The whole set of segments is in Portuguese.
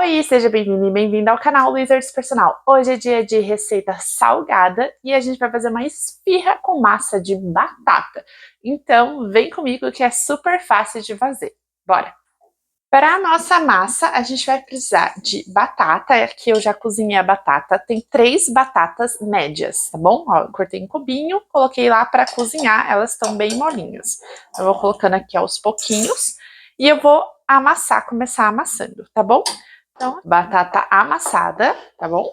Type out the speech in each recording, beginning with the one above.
Oi, seja bem-vindo e bem-vinda ao canal Wizards Personal. Hoje é dia de receita salgada e a gente vai fazer uma esfirra com massa de batata. Então, vem comigo que é super fácil de fazer. Bora! Para a nossa massa, a gente vai precisar de batata. Aqui eu já cozinhei a batata. Tem 3 batatas médias, tá bom? Ó, eu cortei em cubinho, coloquei lá para cozinhar. Elas estão bem molinhas. Eu vou colocando aqui aos pouquinhos e eu vou amassar, começar amassando, tá bom? Então, batata amassada, tá bom?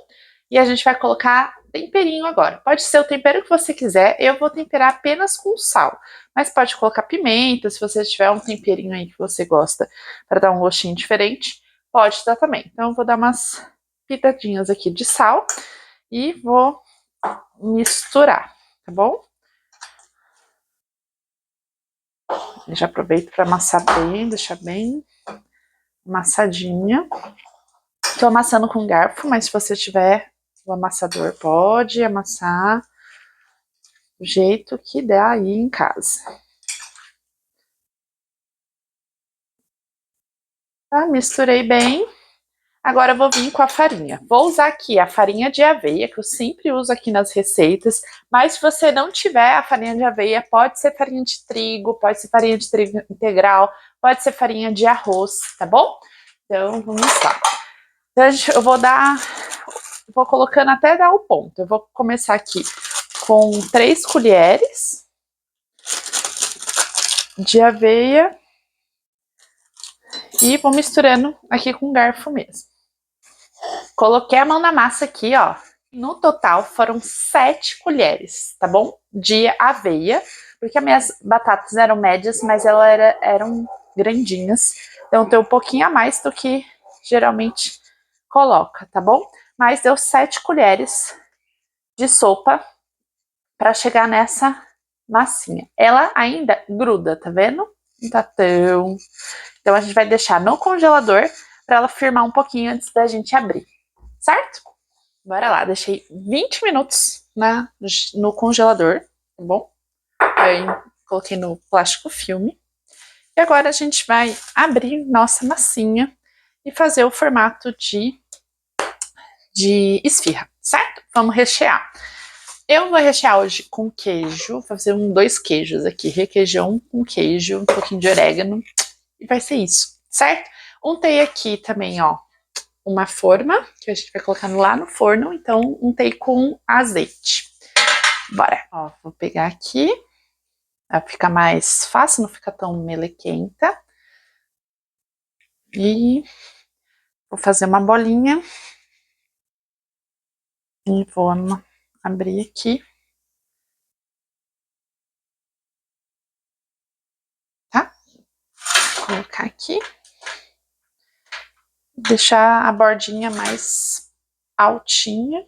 E a gente vai colocar temperinho agora. Pode ser o tempero que você quiser, eu vou temperar apenas com sal. Mas pode colocar pimenta, se você tiver um temperinho aí que você gosta para dar um gostinho diferente, pode dar também. Então, eu vou dar umas pitadinhas aqui de sal e vou misturar, tá bom? Eu já aproveito para amassar bem, deixar bem amassadinha. Tô amassando com garfo, mas se você tiver o amassador, pode amassar do jeito que der aí em casa. Tá? Misturei bem. Agora eu vou vir com a farinha. Vou usar aqui a farinha de aveia, que eu sempre uso aqui nas receitas, mas se você não tiver a farinha de aveia, pode ser farinha de trigo, pode ser farinha de trigo integral, pode ser farinha de arroz, tá bom? Então, vamos lá. Então, eu vou colocando até dar o ponto. Eu vou começar aqui com 3 colheres de aveia e vou misturando aqui com garfo mesmo. Coloquei a mão na massa aqui, ó. No total foram 7 colheres, tá bom? De aveia, porque as minhas batatas eram médias, mas elas eram grandinhas. Então tem um pouquinho a mais do que geralmente coloca, tá bom? Mas deu 7 colheres de sopa para chegar nessa massinha. Ela ainda gruda, tá vendo? Não tá tão... Então a gente vai deixar no congelador para ela firmar um pouquinho antes da gente abrir, certo? Bora lá, deixei 20 minutos no congelador, tá bom? Aí coloquei no plástico filme. E agora a gente vai abrir nossa massinha e fazer o formato de esfirra, certo? Vamos rechear. Eu vou rechear hoje com queijo, vou fazer 2 queijos aqui, requeijão com queijo, um pouquinho de orégano, e vai ser isso, certo? Untei aqui também, ó, uma forma, que a gente vai colocar lá no forno, então untei com azeite. Bora! Ó, vou pegar aqui, vai ficar mais fácil, não fica tão melequenta. E vou fazer uma bolinha. E vou abrir aqui. Tá? Vou colocar aqui. Deixar a bordinha mais altinha.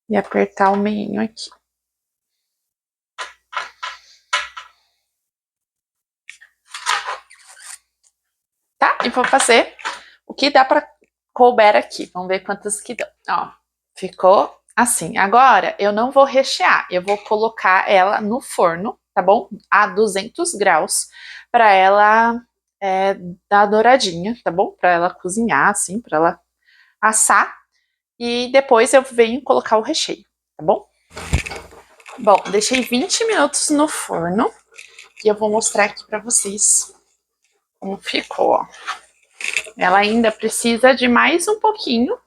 E apertar o meinho aqui. Tá? E vou fazer o que dá pra couber aqui. Vamos ver quantas que dão. Ó, ficou assim. Agora, eu não vou rechear. Eu vou colocar ela no forno, tá bom? A 200 graus, pra ela dar douradinha, tá bom? Pra ela cozinhar, assim, pra ela assar. E depois eu venho colocar o recheio, tá bom? Bom, deixei 20 minutos no forno. E eu vou mostrar aqui pra vocês como ficou, ó. Ela ainda precisa de mais um pouquinho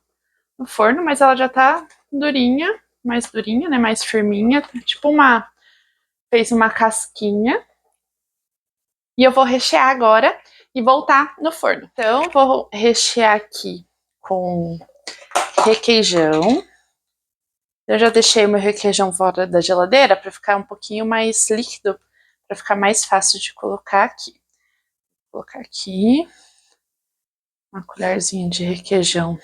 no forno, mas ela já tá durinha, né, mais firminha, tipo fez uma casquinha. E eu vou rechear agora e voltar no forno. Então, vou rechear aqui com requeijão. Eu já deixei o meu requeijão fora da geladeira para ficar um pouquinho mais líquido, para ficar mais fácil de colocar aqui. Vou colocar aqui uma colherzinha de requeijão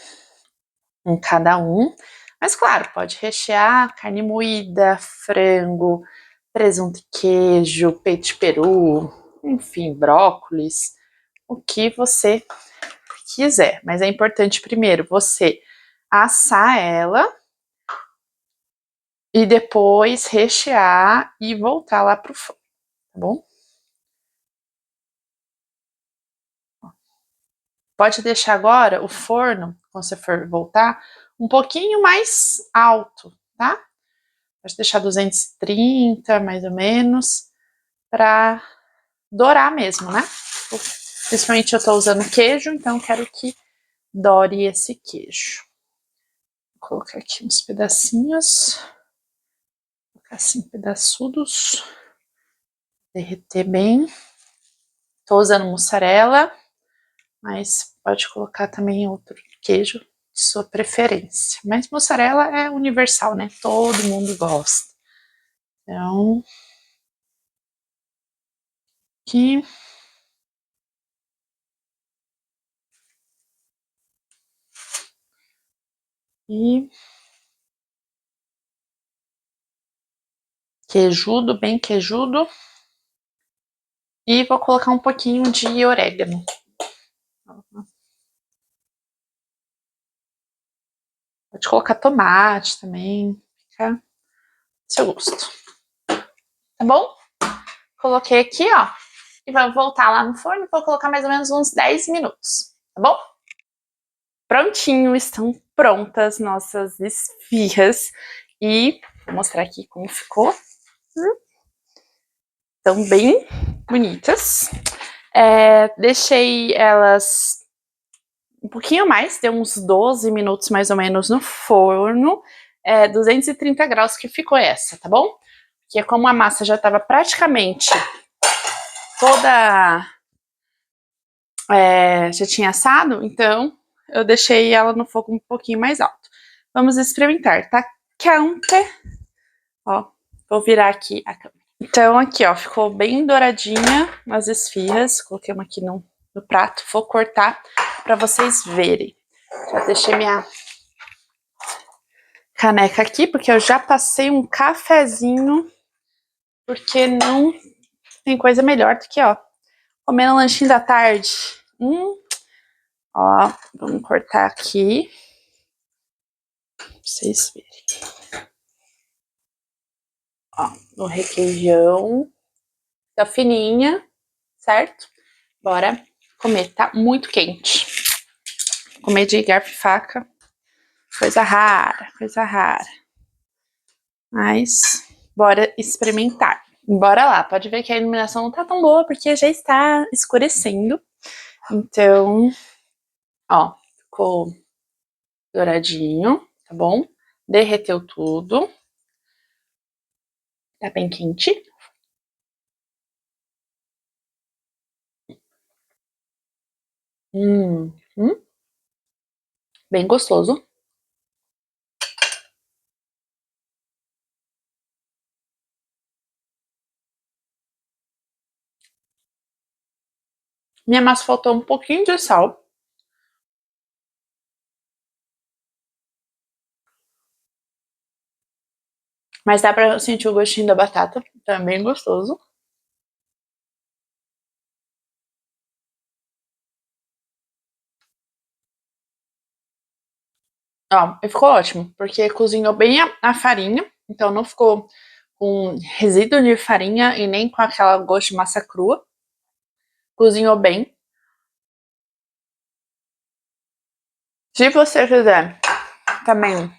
em cada um. Mas claro, pode rechear carne moída, frango, presunto e queijo, peito de peru, enfim, brócolis, o que você quiser. Mas é importante primeiro você assar ela e depois rechear e voltar lá pro forno, tá bom? Pode deixar agora o forno, quando você for voltar, um pouquinho mais alto, tá? Pode deixar 230, mais ou menos, para dourar mesmo, né? Principalmente eu tô usando queijo, então quero que dore esse queijo. Vou colocar aqui uns pedacinhos. Vou colocar assim, pedaçudos. Derreter bem. Tô usando mussarela, mas pode colocar também outro queijo de sua preferência. Mas mussarela é universal, né? Todo mundo gosta. Então, aqui. E queijudo, bem queijudo. E vou colocar um pouquinho de orégano. Pode colocar tomate também, fica ao seu gosto. Tá bom? Coloquei aqui, ó. E vai voltar lá no forno, vou colocar mais ou menos uns 10 minutos, tá bom? Prontinho, estão prontas nossas esfirras. E vou mostrar aqui como ficou. Estão bem bonitas. Deixei elas um pouquinho mais, deu uns 12 minutos mais ou menos no forno. 230 graus que ficou essa, tá bom? Porque como a massa já estava praticamente toda... já tinha assado, então eu deixei ela no fogo um pouquinho mais alto. Vamos experimentar, tá? Quente. Ó, vou virar aqui a câmera. Então aqui, ó, ficou bem douradinha as esfirras. Coloquei uma aqui no prato. Vou cortar para vocês verem. Já deixei minha caneca aqui, porque eu já passei um cafezinho, porque não tem coisa melhor do que, ó, comendo um lanchinho da tarde. Ó, vamos cortar aqui, pra vocês verem. Ó, no requeijão, tá fininha, certo? Bora comer, tá muito quente. Comer de garfo e faca, coisa rara, coisa rara. Mas, bora experimentar. Bora lá, pode ver que a iluminação não tá tão boa, porque já está escurecendo. Então, ó, ficou douradinho, tá bom? Derreteu tudo. Tá bem quente. Bem gostoso. Minha massa faltou um pouquinho de sal. Mas dá pra sentir o gostinho da batata. Tá bem gostoso. Ó, e ficou ótimo, porque cozinhou bem a farinha. Então não ficou com resíduo de farinha e nem com aquela gosto de massa crua. Cozinhou bem. Se você quiser também,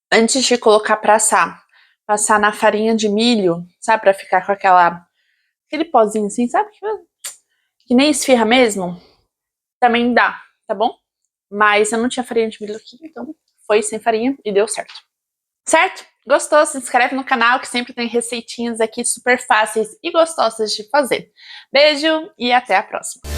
antes de colocar pra assar, passar na farinha de milho, sabe? Pra ficar com aquele pozinho assim, sabe? Que nem esfirra mesmo. Também dá, tá bom? Mas eu não tinha farinha de milho aqui, então foi sem farinha e deu certo. Certo? Gostou? Se inscreve no canal que sempre tem receitinhas aqui super fáceis e gostosas de fazer. Beijo e até a próxima!